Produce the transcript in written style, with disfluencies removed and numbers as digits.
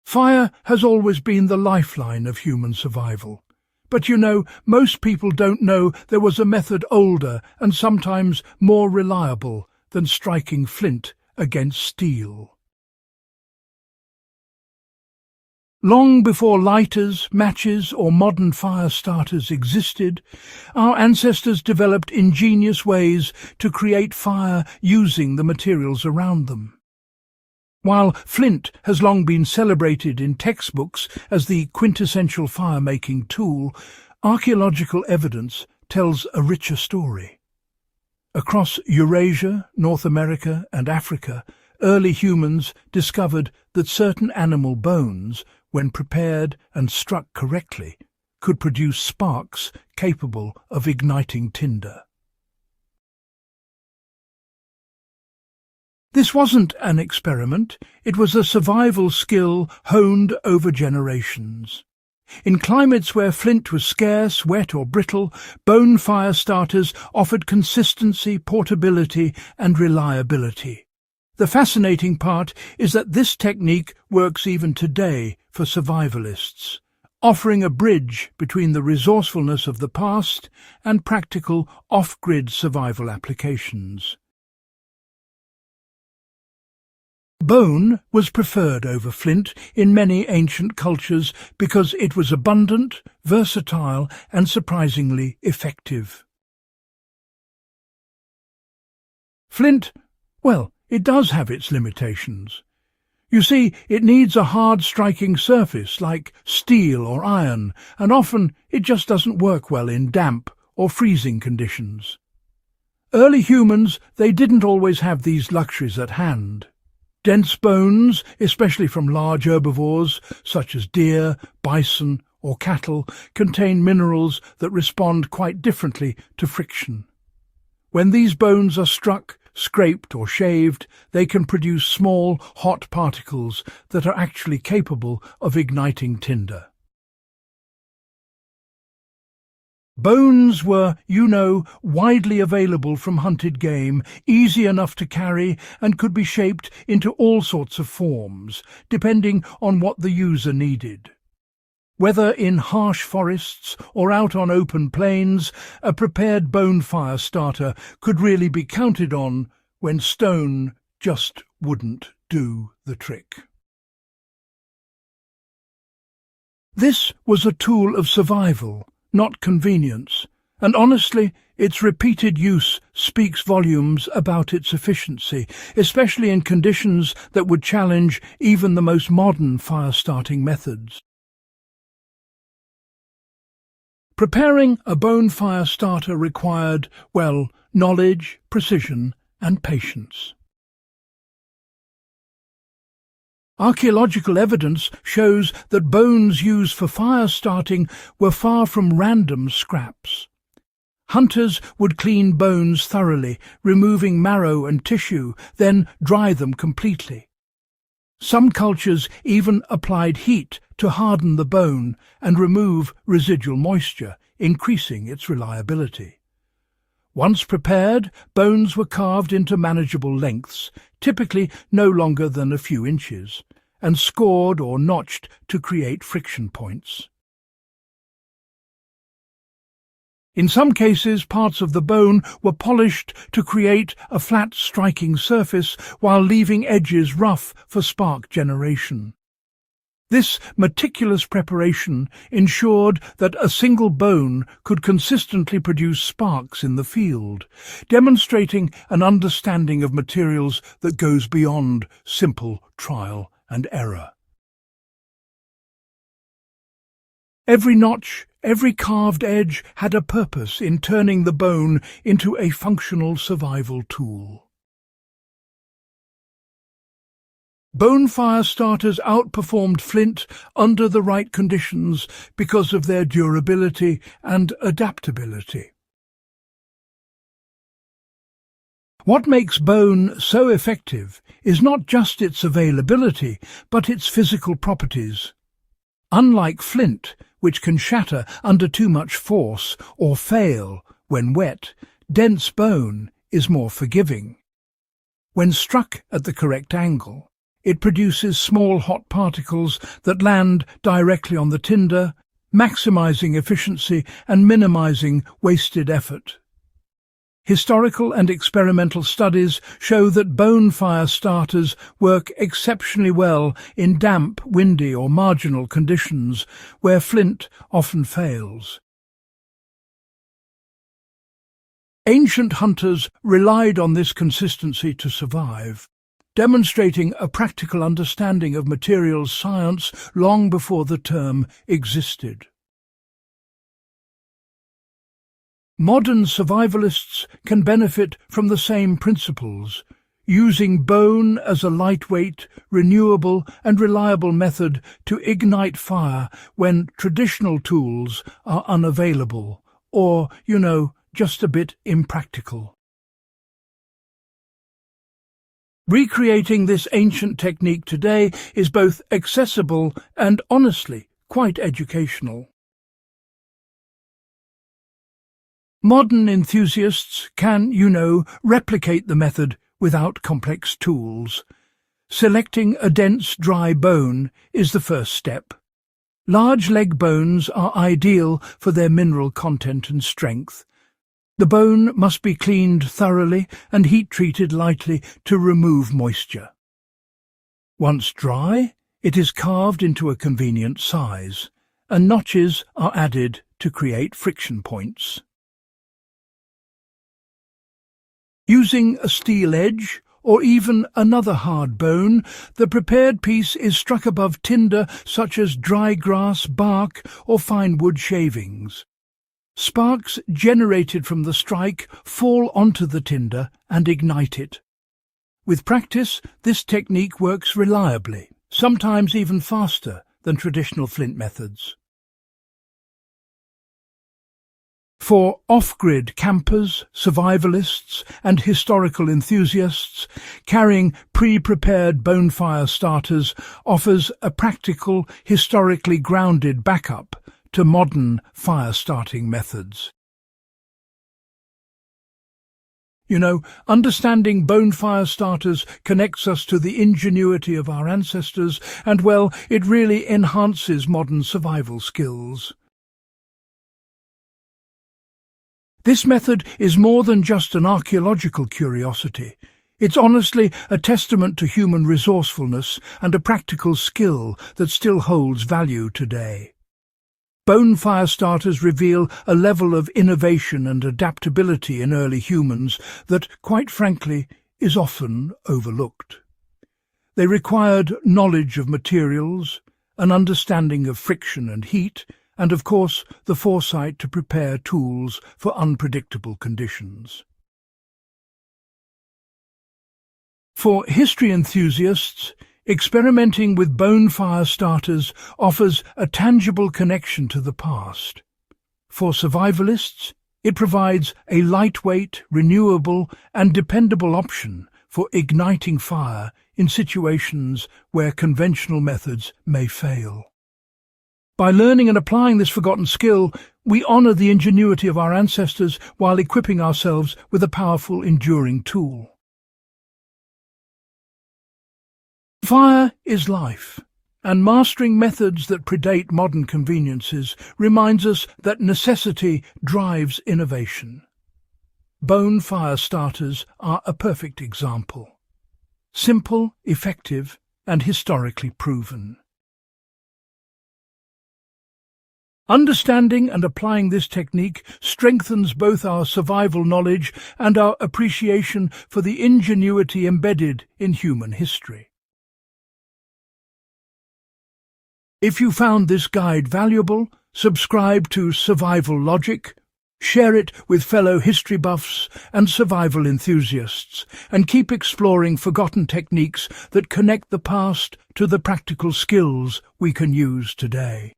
Fire has always been the lifeline of human survival. But most people don't know there was a method older and sometimes more reliable than striking flint against steel. Long before lighters, matches, or modern fire starters existed, our ancestors developed ingenious ways to create fire using the materials around them. While flint has long been celebrated in textbooks as the quintessential fire-making tool, archaeological evidence tells a richer story. Across Eurasia, North America, and Africa, early humans discovered that certain animal bones, when prepared and struck correctly, could produce sparks capable of igniting tinder. This wasn't an experiment, it was a survival skill honed over generations. In climates where flint was scarce, wet or brittle, bone fire starters offered consistency, portability and reliability. The fascinating part is that this technique works even today for survivalists, offering a bridge between the resourcefulness of the past and practical off-grid survival applications. Bone was preferred over flint in many ancient cultures because it was abundant, versatile, and surprisingly effective. Flint, well, it does have its limitations. You see, it needs a hard striking surface like steel or iron, and often it just doesn't work well in damp or freezing conditions. Early humans, they didn't always have these luxuries at hand. Dense bones, especially from large herbivores such as deer, bison or cattle, contain minerals that respond quite differently to friction. When these bones are struck, scraped or shaved, they can produce small, hot particles that are actually capable of igniting tinder. Bones were, widely available from hunted game, easy enough to carry, and could be shaped into all sorts of forms, depending on what the user needed. Whether in harsh forests or out on open plains, a prepared bone fire starter could really be counted on when stone just wouldn't do the trick. This was a tool of survival, not convenience, and honestly, its repeated use speaks volumes about its efficiency, especially in conditions that would challenge even the most modern fire-starting methods. Preparing a bone fire starter required, knowledge, precision, and patience. Archaeological evidence shows that bones used for fire starting were far from random scraps. Hunters would clean bones thoroughly, removing marrow and tissue, then dry them completely. Some cultures even applied heat to harden the bone and remove residual moisture, increasing its reliability. Once prepared, bones were carved into manageable lengths, typically no longer than a few inches, and scored or notched to create friction points. In some cases, parts of the bone were polished to create a flat striking surface while leaving edges rough for spark generation. This meticulous preparation ensured that a single bone could consistently produce sparks in the field, demonstrating an understanding of materials that goes beyond simple trial and error. Every notch, every carved edge had a purpose in turning the bone into a functional survival tool. Bone fire starters outperformed flint under the right conditions because of their durability and adaptability. What makes bone so effective is not just its availability, but its physical properties. Unlike flint, which can shatter under too much force or fail when wet, dense bone is more forgiving. When struck at the correct angle, It produces small hot particles that land directly on the tinder, maximizing efficiency and minimizing wasted effort. Historical and experimental studies show that bone fire starters work exceptionally well in damp, windy or marginal conditions where flint often fails. Ancient hunters relied on this consistency to survive, demonstrating a practical understanding of materials science long before the term existed. Modern survivalists can benefit from the same principles, using bone as a lightweight, renewable and reliable method to ignite fire when traditional tools are unavailable or, just a bit impractical. Recreating this ancient technique today is both accessible and, honestly, quite educational. Modern enthusiasts can, replicate the method without complex tools. Selecting a dense, dry bone is the first step. Large leg bones are ideal for their mineral content and strength. The bone must be cleaned thoroughly and heat-treated lightly to remove moisture. Once dry, it is carved into a convenient size, and notches are added to create friction points. Using a steel edge, or even another hard bone, the prepared piece is struck above tinder such as dry grass, bark, or fine wood shavings. Sparks generated from the strike fall onto the tinder and ignite it. With practice, this technique works reliably, sometimes even faster than traditional flint methods. For off-grid campers, survivalists and historical enthusiasts, carrying pre-prepared bonfire starters offers a practical, historically grounded backup to modern fire-starting methods. Understanding bonfire starters connects us to the ingenuity of our ancestors and, it really enhances modern survival skills. This method is more than just an archaeological curiosity. It's honestly a testament to human resourcefulness and a practical skill that still holds value today. Bonfire starters reveal a level of innovation and adaptability in early humans that, quite frankly, is often overlooked. They required knowledge of materials, an understanding of friction and heat, and of course the foresight to prepare tools for unpredictable conditions. For history enthusiasts, experimenting with bonfire starters offers a tangible connection to the past. For survivalists, it provides a lightweight, renewable and dependable option for igniting fire in situations where conventional methods may fail. By learning and applying this forgotten skill, we honor the ingenuity of our ancestors while equipping ourselves with a powerful, enduring tool. Fire is life, and mastering methods that predate modern conveniences reminds us that necessity drives innovation. Bone fire starters are a perfect example. Simple, effective, and historically proven. Understanding and applying this technique strengthens both our survival knowledge and our appreciation for the ingenuity embedded in human history. If you found this guide valuable, subscribe to Survival Logic, share it with fellow history buffs and survival enthusiasts, and keep exploring forgotten techniques that connect the past to the practical skills we can use today.